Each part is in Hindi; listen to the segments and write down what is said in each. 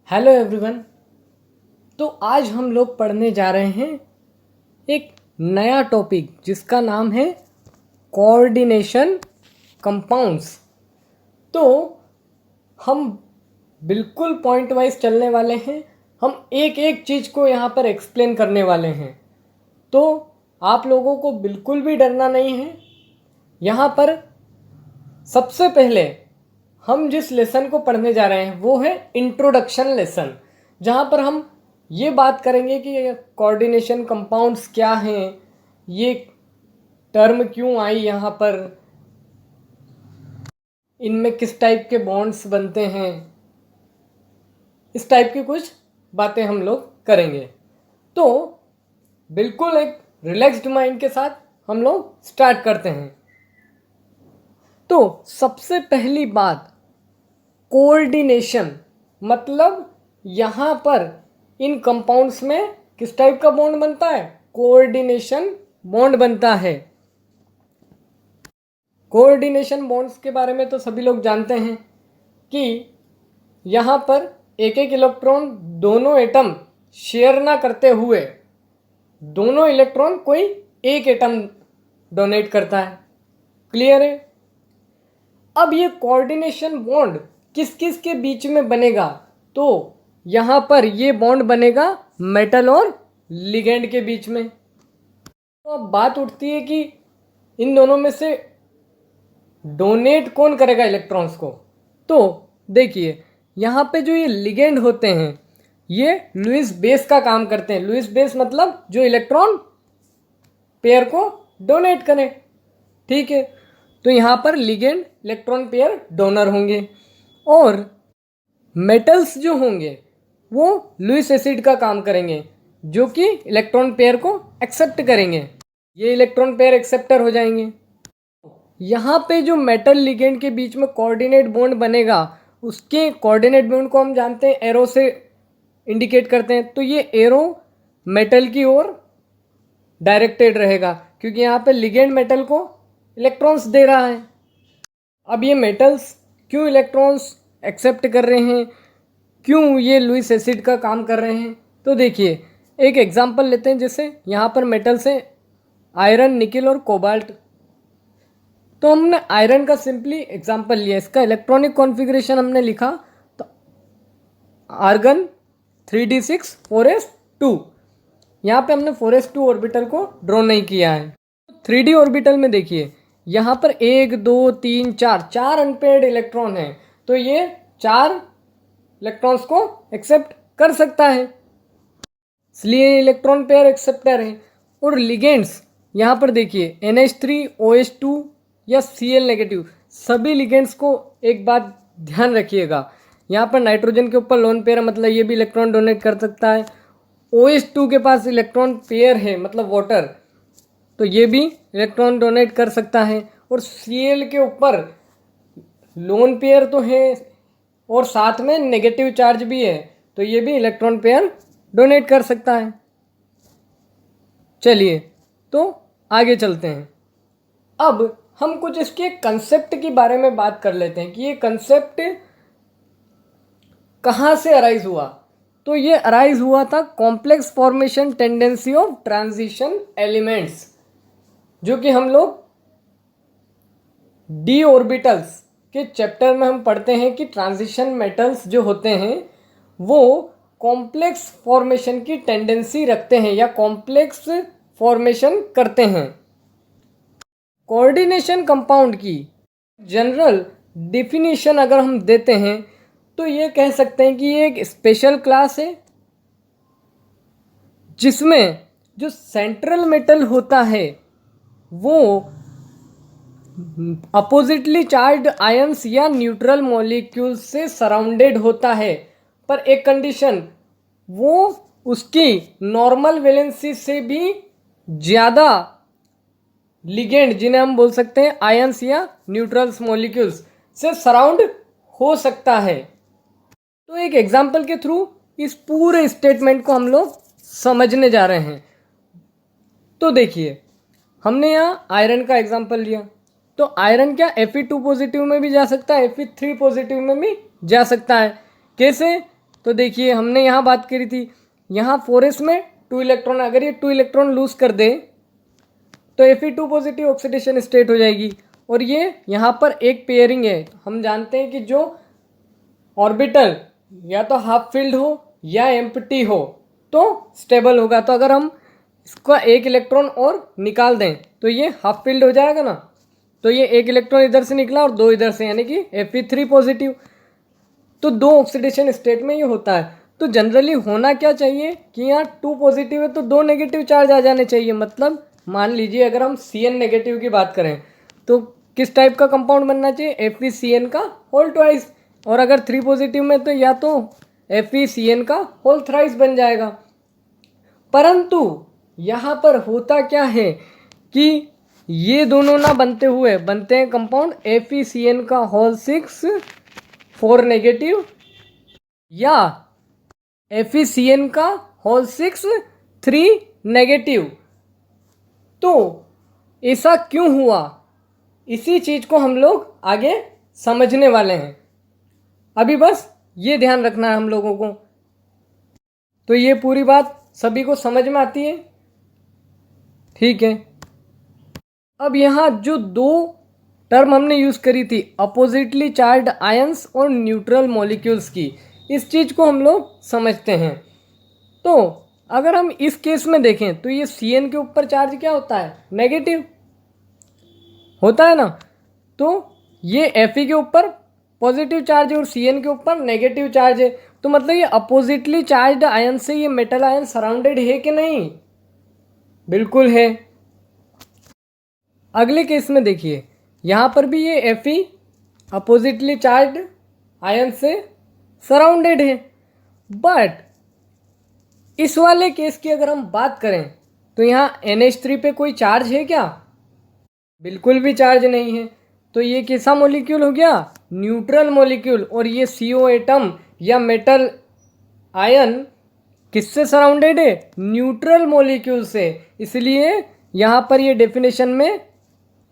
Hello everyone. तो आज हम लोग पढ़ने जा रहे हैं एक नया टॉपिक जिसका नाम है कोऑर्डिनेशन कंपाउंड्स। तो हम बिल्कुल पॉइंट वाइज चलने वाले हैं। हम एक एक चीज़ को यहाँ पर एक्सप्लेन करने वाले हैं। तो आप लोगों को बिल्कुल भी डरना नहीं है। यहाँ पर सबसे पहले हम जिस लेसन को पढ़ने जा रहे हैं वो है इंट्रोडक्शन लेसन, जहाँ पर हम ये बात करेंगे कि कोऑर्डिनेशन कंपाउंड्स क्या हैं, ये टर्म क्यों आई यहाँ पर, इनमें किस टाइप के बॉन्ड्स बनते हैं, इस टाइप की कुछ बातें हम लोग करेंगे। तो बिल्कुल एक रिलैक्स्ड माइंड के साथ हम लोग स्टार्ट करते हैं। तो सबसे पहली बात, कोऑर्डिनेशन मतलब यहाँ पर इन कंपाउंड्स में किस टाइप का बॉन्ड बनता है, कोऑर्डिनेशन बॉन्ड बनता है। कोऑर्डिनेशन बॉन्ड्स के बारे में तो सभी लोग जानते हैं कि यहाँ पर एक एक इलेक्ट्रॉन दोनों एटम शेयर ना करते हुए दोनों इलेक्ट्रॉन कोई एक एटम डोनेट करता है। क्लियर है। अब ये कोऑर्डिनेशन बॉन्ड किस किस के बीच में बनेगा, तो यहाँ पर ये बॉन्ड बनेगा मेटल और लिगेंड के बीच में। तो अब बात उठती है कि इन दोनों में से डोनेट कौन करेगा इलेक्ट्रॉन्स को। तो देखिए यहाँ पे जो ये लिगेंड होते हैं ये लुईस बेस का काम करते हैं। लुईस बेस मतलब जो इलेक्ट्रॉन पेयर को डोनेट करें। ठीक है। तो यहाँ पर लिगेंड इलेक्ट्रॉन पेयर डोनर होंगे और मेटल्स जो होंगे वो लुईस एसिड का काम करेंगे जो कि इलेक्ट्रॉन पेयर को एक्सेप्ट करेंगे। ये इलेक्ट्रॉन पेयर एक्सेप्टर हो जाएंगे। यहाँ पे जो मेटल लिगेंड के बीच में कोऑर्डिनेट बॉन्ड बनेगा उसके कोऑर्डिनेट बॉन्ड को हम जानते हैं एरो से इंडिकेट करते हैं। तो ये एरो मेटल की ओर डायरेक्टेड रहेगा क्योंकि यहाँ पे लिगेंड मेटल को इलेक्ट्रॉन्स दे रहा है। अब ये मेटल्स क्यों इलेक्ट्रॉन्स एक्सेप्ट कर रहे हैं, क्यों ये लुईस एसिड का काम कर रहे हैं, तो देखिए एक एग्जांपल लेते हैं। जैसे यहाँ पर मेटल्स हैं आयरन, निकल और कोबाल्ट। तो हमने आयरन का सिंपली एग्जांपल लिया, इसका इलेक्ट्रॉनिक कॉन्फ़िगरेशन हमने लिखा तो आर्गन 3d6 4s2। यहाँ पे हमने 4s2 ऑर्बिटल को ड्रॉ नहीं किया है। 3d ऑर्बिटल में देखिए यहाँ पर 1 2 3 4 अनपेयर्ड इलेक्ट्रॉन है। तो ये 4 इलेक्ट्रॉन्स को एक्सेप्ट कर सकता है, इसलिए इलेक्ट्रॉन पेयर एक्सेप्टर है। और लिगेंड्स यहाँ पर देखिए NH3 OH2 या Cl नेगेटिव, सभी लिगेंड्स को एक बात ध्यान रखिएगा, यहाँ पर नाइट्रोजन के ऊपर लोन पेयर मतलब ये भी इलेक्ट्रॉन डोनेट कर सकता है। OH2 के पास इलेक्ट्रॉन पेयर है मतलब वाटर, तो ये भी इलेक्ट्रॉन डोनेट कर सकता है। और Cl के ऊपर लोन पेयर तो है और साथ में नेगेटिव चार्ज भी है, तो ये भी इलेक्ट्रॉन पेयर डोनेट कर सकता है। चलिए तो आगे चलते हैं। अब हम कुछ इसके कंसेप्ट के बारे में बात कर लेते हैं कि ये कंसेप्ट कहाँ से अराइज हुआ। तो ये अराइज हुआ था complex formation tendency of transition elements, जो कि हम लोग डी ऑर्बिटल्स के चैप्टर में हम पढ़ते हैं कि ट्रांजिशन मेटल्स जो होते हैं वो कॉम्प्लेक्स फॉर्मेशन की टेंडेंसी रखते हैं या कॉम्प्लेक्स फॉर्मेशन करते हैं। कोऑर्डिनेशन कंपाउंड की जनरल डेफिनेशन अगर हम देते हैं तो ये कह सकते हैं कि ये एक स्पेशल क्लास है जिसमें जो सेंट्रल मेटल होता है वो अपोजिटली चार्ज आयंस या न्यूट्रल मॉलिक्यूल से सराउंडेड होता है, पर एक कंडीशन, वो उसकी नॉर्मल वैलेंसी से भी ज़्यादा लिगेंड जिन्हें हम बोल सकते हैं आयंस या न्यूट्रल्स मॉलिक्यूल्स से सराउंड हो सकता है। तो एक एग्जांपल के थ्रू इस पूरे स्टेटमेंट को हम लोग समझने जा रहे हैं। तो देखिए हमने यहाँ आयरन का एग्जांपल लिया, तो आयरन क्या Fe2 पॉजिटिव में भी जा सकता है, Fe3 पॉजिटिव में भी जा सकता है। कैसे? तो देखिए हमने यहाँ बात करी थी, यहाँ 4s में 2 इलेक्ट्रॉन, अगर ये 2 इलेक्ट्रॉन लूज कर दे तो Fe2 पॉजिटिव ऑक्सीडेशन स्टेट हो जाएगी। और ये यहाँ पर एक पेयरिंग है, हम जानते हैं कि जो ऑर्बिटल या तो हाफ फिल्ड हो या एम्प्टी हो तो स्टेबल होगा। तो अगर हम इसका एक इलेक्ट्रॉन और निकाल दें तो ये हाफ फिल्ड हो जाएगा ना, तो ये एक इलेक्ट्रॉन इधर से निकला और 2 इधर से, यानी कि Fe3 पॉजिटिव। तो 2 ऑक्सीडेशन स्टेट में ये होता है। तो जनरली होना क्या चाहिए कि यहाँ 2 पॉजिटिव है तो 2 नेगेटिव चार्ज आ जाने चाहिए। मतलब मान लीजिए अगर हम Cn नेगेटिव की बात करें तो किस टाइप का कंपाउंड बनना चाहिए, FeCN का होल ट्वाइस। और अगर 3 पॉजिटिव में तो या तो FeCN का होल थ्राइस बन जाएगा। परंतु यहाँ पर होता क्या है कि ये दोनों ना बनते हुए बनते हैं कंपाउंड FeCN का होल 6 4 नेगेटिव या FeCN का होल 6 3 नेगेटिव। तो ऐसा क्यों हुआ, इसी चीज को हम लोग आगे समझने वाले हैं। अभी बस ये ध्यान रखना है हम लोगों को। तो ये पूरी बात सभी को समझ में आती है, ठीक है। अब यहाँ जो 2 टर्म हमने यूज करी थी, अपोजिटली चार्ज आयंस और न्यूट्रल मॉलिक्यूल्स की, इस चीज को हम लोग समझते हैं। तो अगर हम इस केस में देखें तो ये Cn के ऊपर चार्ज क्या होता है, नेगेटिव होता है ना। तो ये Fe के ऊपर पॉजिटिव चार्ज है और Cn के ऊपर नेगेटिव चार्ज है। तो मतलब ये अपोजिटली चार्ज्ड आयन से ये मेटल आयन सराउंडेड है कि नहीं, बिल्कुल है। अगले केस में देखिए, यहाँ पर भी ये Fe अपोजिटली चार्ज्ड आयन से सराउंडेड है। बट इस वाले केस की अगर हम बात करें तो यहाँ NH3 पे कोई चार्ज है क्या, बिल्कुल भी चार्ज नहीं है। तो ये कैसा मॉलिक्यूल हो गया, न्यूट्रल मॉलिक्यूल। और ये CO एटम या मेटल आयन किससे सराउंडेड है, न्यूट्रल मॉलिक्यूल से। इसलिए यहाँ पर ये डेफिनेशन में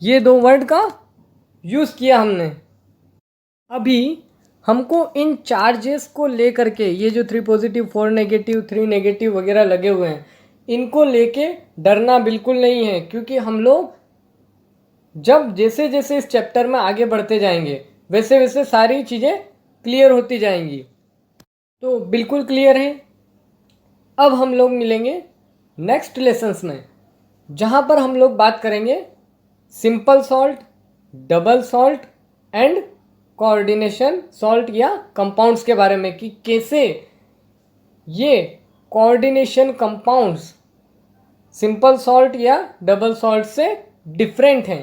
ये 2 वर्ड का यूज़ किया हमने। अभी हमको इन चार्जेस को लेकर के, ये जो 3 पॉजिटिव 4 नेगेटिव 3 नेगेटिव वगैरह लगे हुए हैं, इनको लेके डरना बिल्कुल नहीं है। क्योंकि हम लोग जब जैसे जैसे इस चैप्टर में आगे बढ़ते जाएंगे वैसे वैसे सारी चीज़ें क्लियर होती जाएंगी। तो बिल्कुल क्लियर है। अब हम लोग मिलेंगे नेक्स्ट लेसन्स में, जहाँ पर हम लोग बात करेंगे simple salt, double salt and coordination salt या कंपाउंड्स के बारे में, कि कैसे ये कोऑर्डिनेशन कंपाउंड्स सिंपल सॉल्ट या डबल सॉल्ट से डिफरेंट हैं।